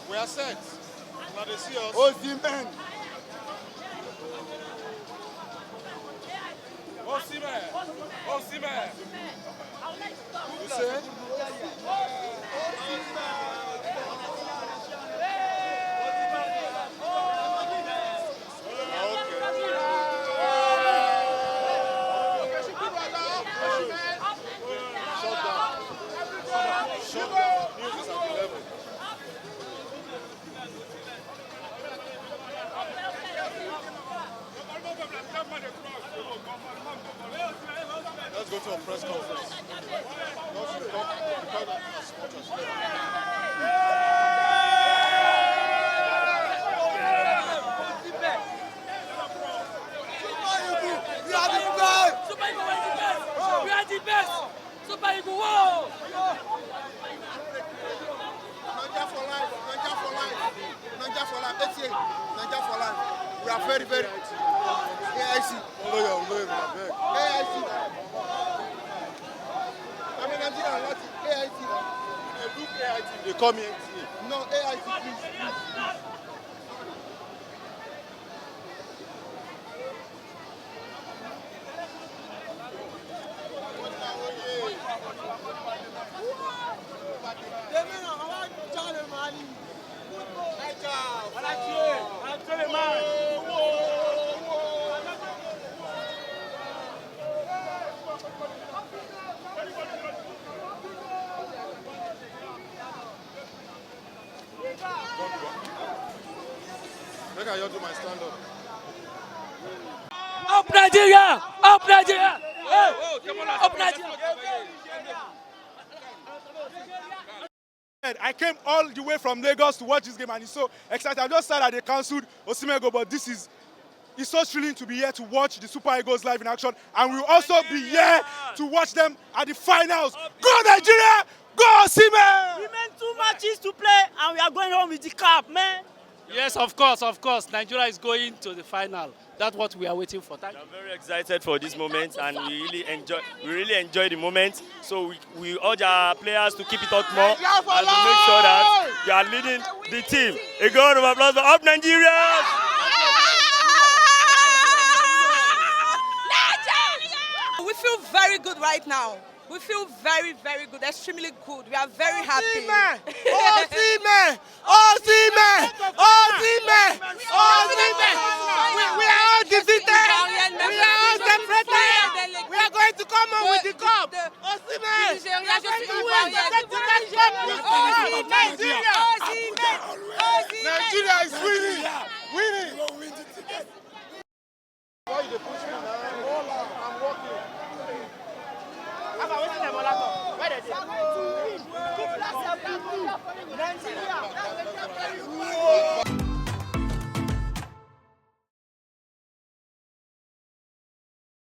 We are set. Now they see us. Osimhen. Osimhen. Osimhen. You say? Let's go to a press conference. We are the best! Super Eagle, whoa! Naija for life, Naija for life, Naija for life, Naija for life. We are very, very AIC. Follow your name, I beg. AIC. I'm in Nigeria, not AIC. They look AIT, they call me NTA. No, AIC, please. Make I do my stand up. Up Nigeria! Up Nigeria! Up Nigeria! I came all the way from Lagos to watch this game and it's so excited. I'm just sad that they cancelled Osimhen goal, but it's so thrilling to be here to watch the Super Eagles live in action, and we'll also be here to watch them at the finals. Go Nigeria! Go Osimhen! We meant 2 matches to play and we are going home with the cup, man. Yes, of course. Nigeria is going to the final. That's what we are waiting for. Thank you. I'm very excited for this moment, and we really enjoy the moment. So we urge our players to keep it up more and to make sure that they are leading the team. A round of applause for Up Nigeria! We feel very good right now. We feel very, very good, extremely good. We are very happy. Osimhen! Osimhen! Osimhen! Osimhen! We are all defeated. We are all separated. We are going to come home with the cup. Osimhen! Nigeria is winning! Winning! Why you push me now? I'm walking. Nigeria!